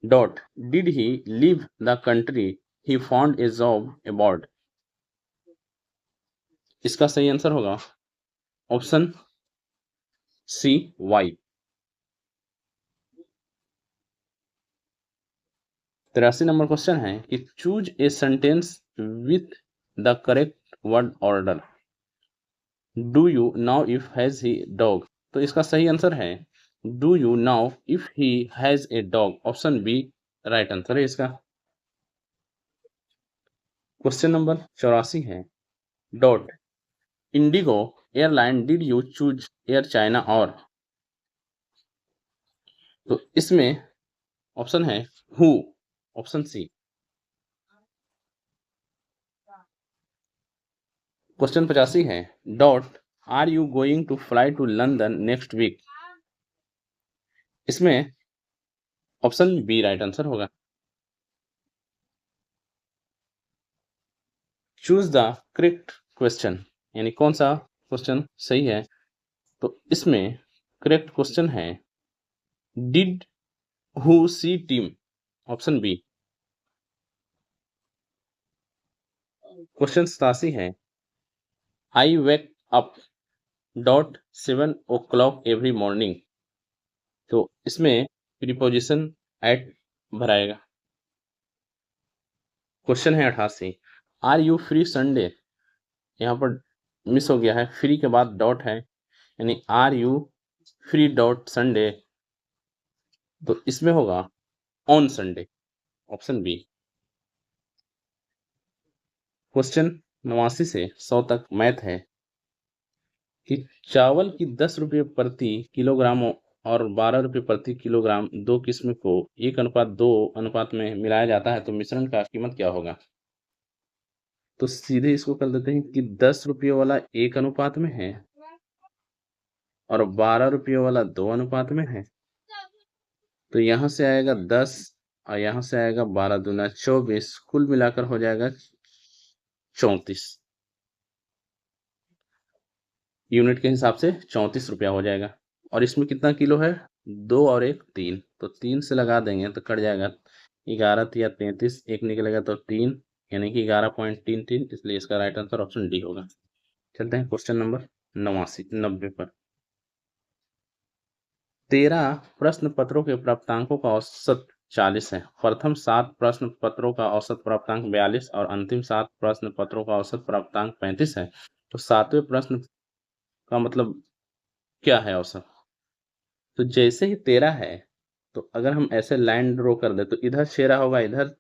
Dot did he leave the country he found a job abroad. इसका सही आंसर होगा option C Y. 83 number question है कि choose a sentence with the correct word order. Do you know if has he dog. तो इसका सही answer है do you know if he has a dog. Option B right answer है इसका। Question number 84 है dot Indigo airline did you choose air China और। तो इसमें ऑप्शन है हु। Option C. क्वेश्चन 85 है dot are you going to fly to London next week. इसमें option B right answer होगा। चूज द करेक्ट क्वेश्चन यानी कौन सा क्वेश्चन सही है। तो इसमें करेक्ट क्वेश्चन है did who see team. Option B. Question 87 है I wake up dot 7 o'clock every morning. तो इसमें प्रीपोजिशन एट भराएगा। क्वेश्चन है 88 आर यू फ्री संडे। यहाँ पर मिस हो गया है, फ्री के बाद डॉट है यानी are you free dot Sunday. तो इसमें होगा on Sunday. Option B. Question 89 से 100 तक मैथ है कि चावल की 10 रुपये प्रति किलोग्राम और 12 रुपये प्रति किलोग्राम दो किस्म को 1:2 अनुपात में मिलाया जाता है तो मिश्रण का कीमत क्या होगा। तो सीधे इसको कर देते हैं कि 10 रुपये वाला 1 अनुपात में है और 12 रुपये वाला 2 अनुपात में है। तो यहाँ से आएगा 10 और यहाँ से आएगा 12 दूना 24, कुल मिलाकर हो जाएगा 34। यूनिट के हिसाब से 34 रुपया हो जाएगा। और इसमें कितना किलो है 2 और 1 3। तो 3 से लगा देंगे तो कट जाएगा 11 या 33, एक निकलेगा तो 3 यानी कि 11.33। इसलिए इसका राइट आंसर ऑप्शन डी होगा। चलते हैं क्वेश्चन नंबर 90 पर। 13 प्रश्न पत्रों के प्राप्तांकों का औसत 40 है। प्रथम 7 प्रश्न पत्रों का औसत प्राप्तांक 42 और अंतिम 7 प्रश्न पत्रों का औसत प्राप्तांक 35 है। तो 7वें प्रश्न का मतलब क्या है औसत। तो जैसे ही 13 है तो अगर हम ऐसे लाइन ड्रॉ कर दे तो इधर 6 रहा होगा, इधर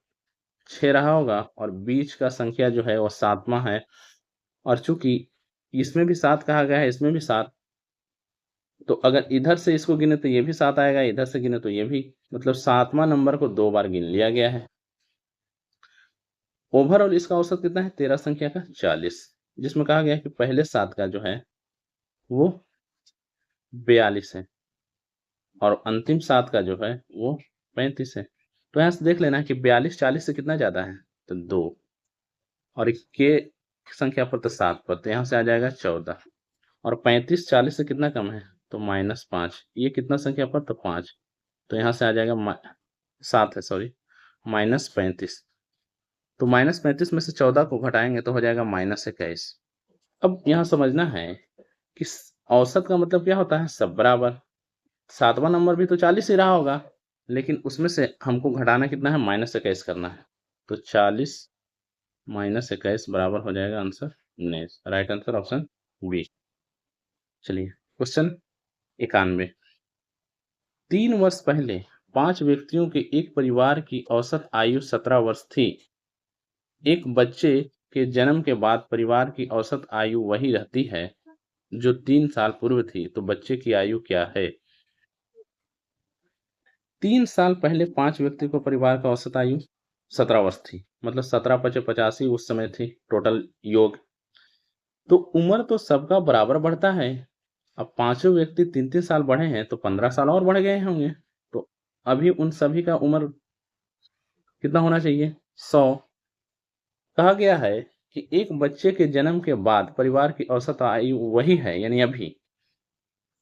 6 रहा होगा और बीच का संख्या जो है वो 7वां है। और चूंकि इसमें भी 7 कहा गया है, इसमें भी 7, तो अगर इधर से इसको गिने तो ये भी 7 आएगा, इधर से गिने तो ये भी, मतलब 7वां नंबर को 2 बार गिन लिया गया है। ओवरऑल इसका औसत कितना है 13 संख्या का 40, जिसमें कहा गया है कि पहले 7 का जो है वो 42 है और अंतिम 7 का जो है वो 35 है। तो यहाँ से देख लेना कि 42 40 से कितना ज्यादा है तो 2 और के संख्या पर तो 7 पर, तो यहाँ से आ जाएगा 14 और 35 40 से कितना कम है तो -5। ये कितना संख्या पर तो 5, तो यहाँ से आ जाएगा 7 है सॉरी -35। तो -35 में से 14 को घटाएंगे तो हो जाएगा -21। अब यहाँ समझना है कि औसत का मतलब क्या होता है, सब बराबर। 7वां नंबर भी तो 40 ही रहा होगा, लेकिन उसमें से हमको घटाना कितना है, -21 करना है। तो 40 - 21 बराबर हो जाएगा answer 19। Right answer option B. चलिए क्वेश्चन 91। 3 वर्ष पहले 5 व्यक्तियों के एक परिवार की औसत आयु 17 वर्ष थी। एक बच्चे के जन्म के बाद परिवार की औसत आयु वही रहती है जो 3 साल पूर्व थी, तो बच्चे की आयु क्या है? 3 साल पहले 5 व्यक्ति को परिवार का औसत आयु 17 वर्ष थी, मतलब 17 × 5 = 85 उस समय थी टोटल योग। तो उम्र तो सबका बराबर बढ़ता है। अब पांचों व्यक्ति 3-3 साल बढ़े हैं तो 15 साल और बढ़ गए होंगे। तो अभी उन सभी का उम्र कितना होना चाहिए, 100। कहा गया है कि एक बच्चे के जन्म के बाद परिवार की औसत आयु वही है, यानी अभी।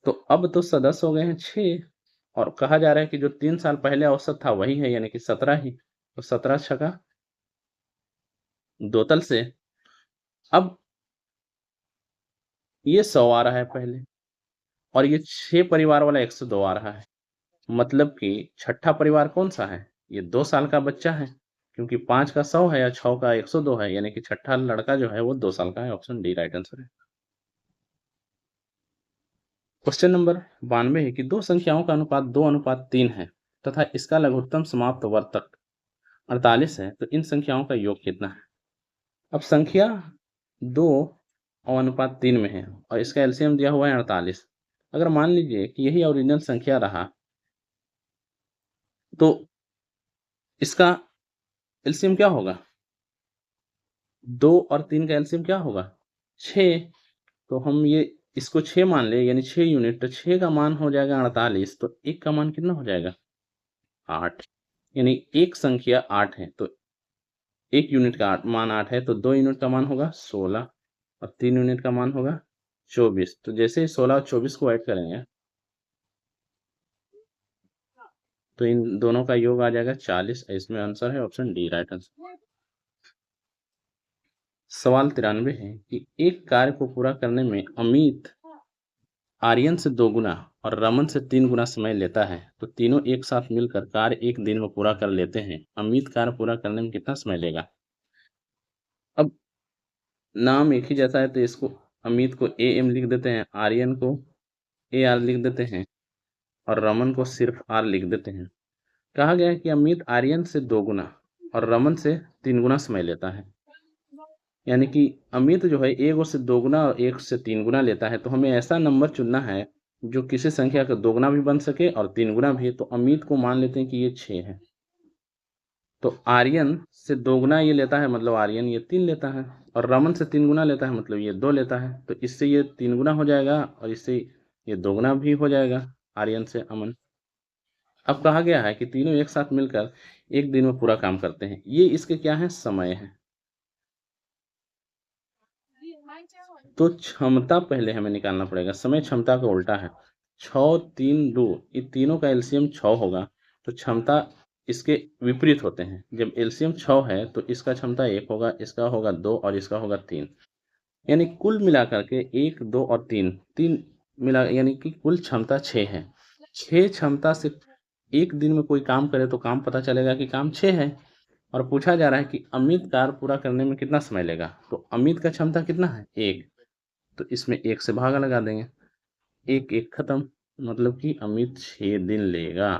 तो अब तो सदस्य हो गए हैं 6, और कहा जा रहा है कि जो 3 साल पहले औसत था वही है, यानी कि 17 ही। तो 17 छका 2 तल से अब ये 100 आ रहा है पहले, और ये 6 परिवार वाला 102 आ रहा है। मतलब कि छठा परिवार कौन सा है, ये 2 साल का बच्चा है, क्योंकि 5 का 100 है या 6 का 102 है, यानी कि छठा लड़का जो है वो 2 साल का है। ऑप्शन डी राइट आंसर है। क्वेश्चन नंबर 92 है कि दो संख्याओं का अनुपात 2:3 है तथा इसका लघुत्तम समाप्त वर्तक 48 है, तो इन संख्याओं का योग कितना है? अब संख्या 2:3 में है और इसका एलसीएम दिया हुआ है 48। अगर मान लीजिए कि यही ओरिजिनल संख्या रहा तो इसका एलसीएम क्या होगा? 2 और 3 का एलसीएम क्या होगा? 6। तो हम ये इसको 6 मान ले, यानी 6 यूनिट, तो 6 का मान हो जाएगा 48, तो 1 का मान कितना हो जाएगा? 8। यानी एक संख्या 8 है, तो 1 यूनिट का मान 8 है, तो 2 यूनिट का मान होगा 16 और 3 यूनिट का मान होगा 24। तो जैसे ही 16 और 24 को ऐड करेंगे तो इन दोनों का योग आ जाएगा 40। इसमें आंसर है ऑप्शन डी राइट आंसर। सवाल 93 है कि एक कार्य को पूरा करने में अमित आर्यन से 2 गुना और रमन से 3 गुना समय लेता है, तो तीनों एक साथ मिलकर कार्य 1 दिन में पूरा कर लेते हैं। अमित कार्य पूरा करने में कितना समय लेगा? अब नाम एक ही जैसा है तो इसको अमित को ए एम लिख देते हैं, आर्यन को ए आर लिख देते हैं और रमन को सिर्फ आर लिख देते हैं। कहा गया है कि अमित आर्यन से 2 गुना और रमन से 3 गुना समय लेता है, यानी कि अमित जो है 1 से 2 गुना और 1 से 3 गुना लेता है। तो हमें ऐसा नंबर चुनना है जो किसी संख्या का 2 गुना भी बन सके और 3 गुना भी। तो अमित को मान लेते हैं कि ये 6 है, तो आर्यन से 2 गुना ये लेता है, मतलब आर्यन ये 3 लेता है, और रमन से 3 गुना लेता है, मतलब ये 2 लेता है। तो इससे ये 3 गुना हो जाएगा और इससे ये 2 गुना भी हो जाएगा आर्यन से अमन। अब कहा गया है कि तीनों एक साथ मिलकर 1 दिन में पूरा काम करते हैं। ये इसके क्या है, समय है। तो क्षमता पहले हमें निकालना पड़ेगा, समय क्षमता का उल्टा है। 6, 3, 2, ये तीनों का एलसीएम 6 होगा, तो क्षमता इसके विपरीत होते हैं। जब एलसीएम 6 है तो इसका क्षमता 1 होगा, इसका होगा 2 और इसका होगा 3। यानी कुल मिलाकर के 1, 2 और 3, 3 मिला यानी कि कुल क्षमता 6 है। 6 क्षमता से 1 दिन में कोई काम करे तो काम पता चलेगा कि काम 6 है। और पूछा जा रहा है कि अमित कार्य पूरा करने में कितना समय लेगा, तो अमित का क्षमता कितना है, 1। तो इसमें 1 से भागा लगा देंगे, 1 1 खत्म, मतलब कि अमित 6 दिन लेगा।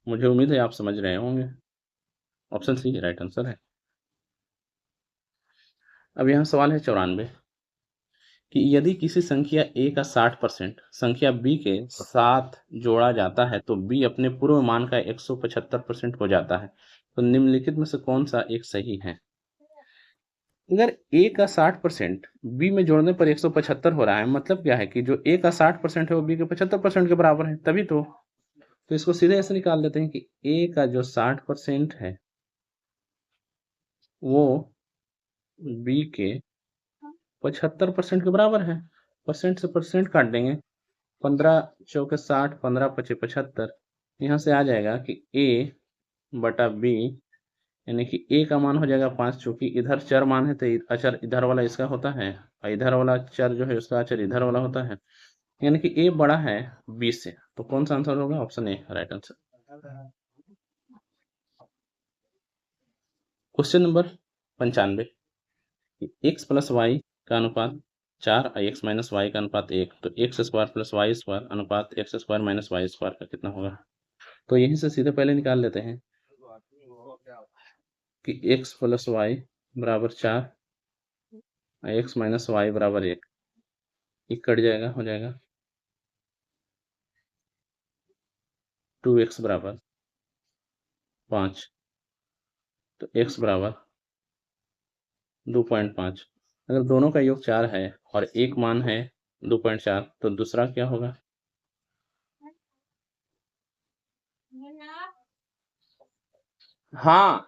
मुझे उम्मीद है आप समझ रहे होंगे। ऑप्शन सी राइट आंसर है। अब यहाँ सवाल है 94 कि यदि किसी संख्या a का 60% संख्या b के साथ जोड़ा जाता है तो b अपने पूर्व मान का 175% हो जाता है, तो निम्नलिखित में से कौन सा एक सही है? अगर a का 60% b में जोड़ने पर 175 हो रहा है, मतलब क्या है कि जो a का 60% है वो b के 75% के बराबर है, तभी तो इसको सीधे ऐसे निकाल देते हैं कि a का जो 60% है वो b के 75% के बराबर है। परसेंट से परसेंट काट देंगे, 15 चौके 60, 15 पचे 75। यहाँ से आ जाएगा कि a बटा b यानी कि ए का मान हो जाएगा 5, चूंकि इधर चर मान है तो अचर इधर वाला इसका होता है और इधर वाला चर जो है उसका अचर इधर वाला होता है, यानी कि ए बड़ा है 20 से। तो कौन सा आंसर होगा? Option A right answer. Question number 95, X plus Y का अनुपात 4 और एक्स माइनस वाई का अनुपात 1, तो X square plus Y square अनुपात X square minus Y square का कितना होगा? तो यहीं से सीधे पहले निकाल लेते हैं कि एक्स प्लस वाई बराबर 4 और एक्स माइनस वाई बराबर 1, एक कट जाएगा, हो जाएगा 2x बराबर 5, तो x बराबर 2.5। अगर दोनों का योग 4 है और एक मान है 2.4, तो दूसरा क्या होगा? हाँ,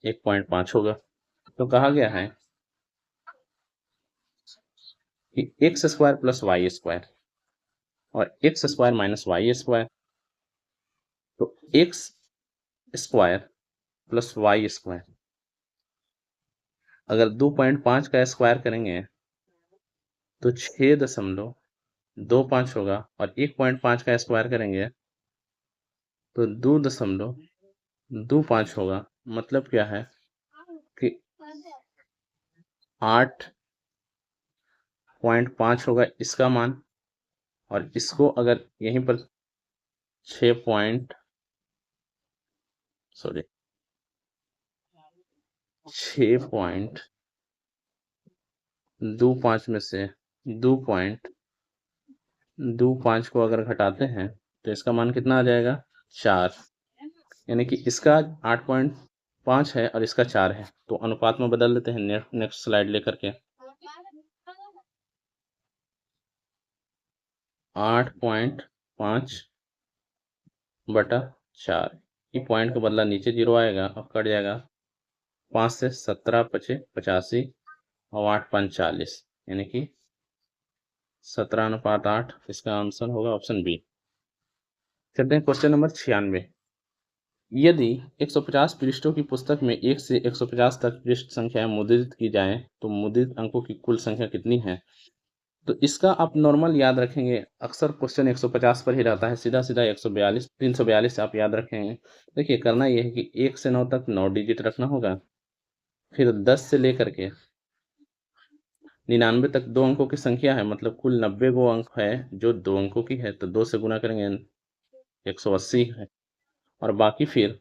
1.5 होगा। तो कहा गया है कि X square plus Y square और X square minus Y square, तो X square plus Y square, अगर 2.5 का स्क्वायर करेंगे तो 6.25 होगा, और 1.5 का स्क्वायर करेंगे तो 2.25 होगा। मतलब क्या है कि 8.5 होगा इसका मान, और इसको अगर यहीं पर 6 पॉइंट सॉरी 6.25 में से 2.25 को अगर घटाते हैं तो इसका मान कितना आ जाएगा? 4। यानी कि इसका 8.5 है और इसका 4 है, तो अनुपात में बदल देते हैं नेक्स्ट स्लाइड लेकर के। 8.5 बटा 4, ये पॉइंट का बदला नीचे 0 आएगा और कट जाएगा। 5 से 17 बचे 85 और 8 5 40, यानी कि 17:8। इसका आंसर होगा ऑप्शन बी। चलते हैं क्वेश्चन नंबर 96। यदि 150 पृष्ठों की पुस्तक में 1 से 150 तक पृष्ठ संख्याएं मुद्रित की जाएं तो मुद्रित अंकों की कुल संख्या कितनी है? तो इसका आप नॉर्मल याद रखेंगे, अक्सर क्वेश्चन 150 पर ही रहता है, सीधा सीधा 142 342 आप याद रखेंगे। देखिए करना यह है कि 1 से 9 तक 9 डिजिट रखना होगा, फिर 10 से लेकर के 99 तक 2 अंकों की संख्या है, मतलब कुल 90 गो अंक है जो 2 अंकों की है, तो 2 से गुना करेंगे 180 है, और बाकी फिर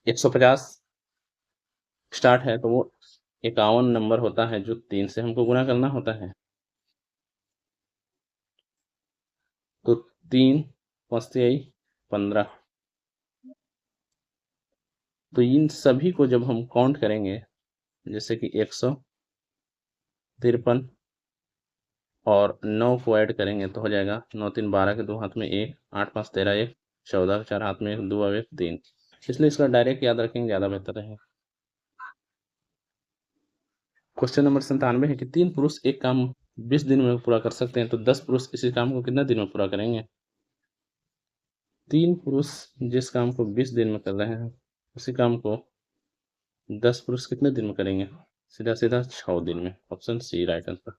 150 स्टार्ट है तो वो 51 नंबर होता है जो 3 से हमको गुना करना होता है। तो 3 5 आई 15। तो इन सभी को जब हम काउंट करेंगे, जैसे कि 153 और 9 को ऐड करेंगे तो हो जाएगा 9 3 12 के 2 हाथ में 1, 8 5 13 1, 14 के 4 हाथ में 1, 2 अब 1 3। इसलिए इसका डायरेक्ट याद रखेंगे, ज़्यादा बेहतर है। क्वेश्चन नंबर 97 है कि 3 पुरुष एक काम 20 दिन में पूरा कर सकते हैं, तो 10 पुरुष इसी काम को कितना दिन में पूरा करेंगे? 3 पुरुष जिस काम को 20 दिन में कर रहे हैं उसी काम को 10 पुरुष कितने दिन में करेंगे? सीधा सीधा 6 दिन में। Option C right answer.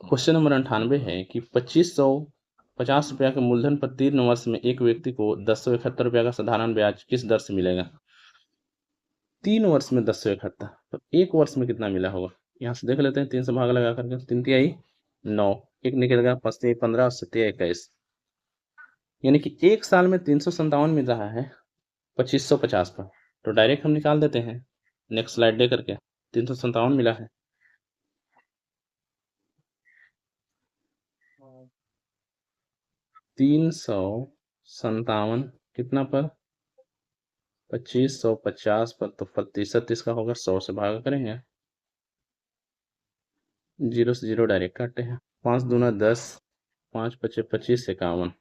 Question number 98 है कि 2550 रुपया के मूलधन पर 3 वर्ष में एक व्यक्ति को 1071 रुपया का साधारण ब्याज किस दर से मिलेगा? 3 वर्ष में 1071, तो 1 वर्ष में कितना मिला होगा? यहाँ से देख लेते हैं, 3 से भाग लगा करके 3 तिहाई 9, एक निकलेगा 5 तिहाई 15 और 7 तिहाई 21, यानी कि 1 साल में 357 मिल रहा है 2550 पर। तो डायरेक्ट हम निकाल देते हैं नेक्स्ट स्लाइड दे करके, 357 मिला है। 357 कितना पर? 2550 पर, तो प्रतिशत इसका होगा 100 से भाग करेंगे, 0 से 0 डायरेक्ट काटते हैं। 5 दूना 10, 5 पचे 25 51,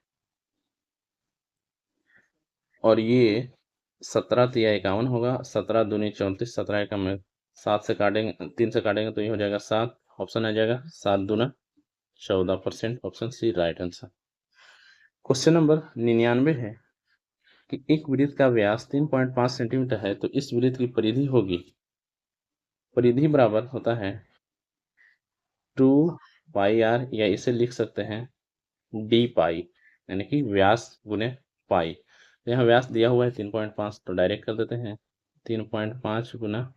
और ये 17 तिया 51 होगा, 17 दूनी 34, 17 एकम 7 से काटेंगे, 3 से काटेंगे तो ये हो जाएगा 7, ऑप्शन आ जाएगा 7 दूना 14%, option C right answer. Question number 99 है कि एक वृत्त का व्यास 3.5 सेंटीमीटर है तो इस वृत्त की परिधि होगी, परिधि बराबर होता है 2 पाई आर, या इसे लिख सकते हैं डी पाई, यानी कि व्यास गुने पाई। यहाँ व्यास दिया हुआ है 3.5, तो डायरेक्ट कर देते हैं 3.5 गुना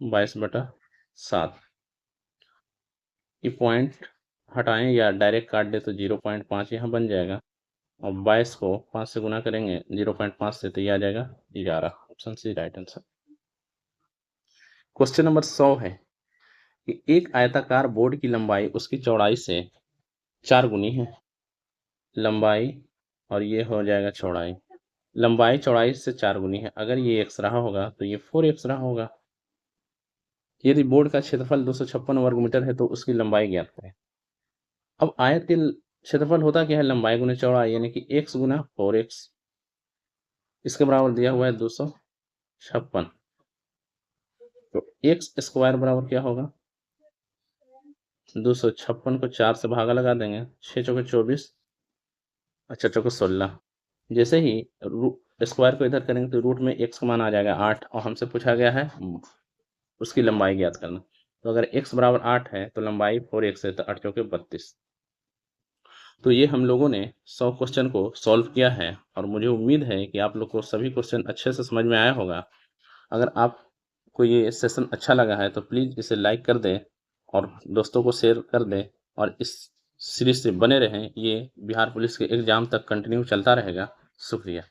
22/7। ये पॉइंट हटाएं या डायरेक्ट काट दे तो 0.5 यहाँ बन जाएगा, और 22 को 5 से गुना करेंगे 0.5 से तो ये आ जाएगा 11, option C right answer. Question number 100 है कि एक आयताकार बोर्ड की लंबाई उसकी चौड़ाई से 4 गुनी है, लंबाई और ये हो जाएगा चौड़ाई, लंबाई चौड़ाई से 4 गुनी है, अगर ये x रहा होगा तो ये 4x रहा होगा। यदि बोर्ड का क्षेत्रफल 256 वर्ग मीटर है तो उसकी लंबाई ज्ञात करें। अब आयत के क्षेत्रफल होता क्या है, लंबाई गुने चौड़ाई, यानी कि x गुना 4x, इसके बराबर दिया हुआ है 256, तो x स्क्वायर बराबर क्या होगा, 256 को 4 से भागा लगा देंगे, 6 चौके 24, अच्छा चौके 16, जैसे ही स्क्वायर को इधर करेंगे तो रूट में x का मान आ जाएगा 8, और हमसे पूछा गया है उसकी लंबाई ज्ञात करना। तो अगर x बराबर 8 है तो लंबाई 4x है, तो 8 चौके 32। तो ये हम लोगों ने 100 क्वेश्चन को सॉल्व किया है, और मुझे उम्मीद है कि आप लोग को सभी क्वेश्चन अच्छे से समझ में आया होगा। अगर आपको ये सेशन अच्छा लगा है तो प्लीज़ इसे लाइक कर दें और दोस्तों को शेयर कर दें, और इस सीरीज से बने रहें। ये बिहार पुलिस के एग्ज़ाम तक कंटिन्यू चलता रहेगा। शुक्रिया।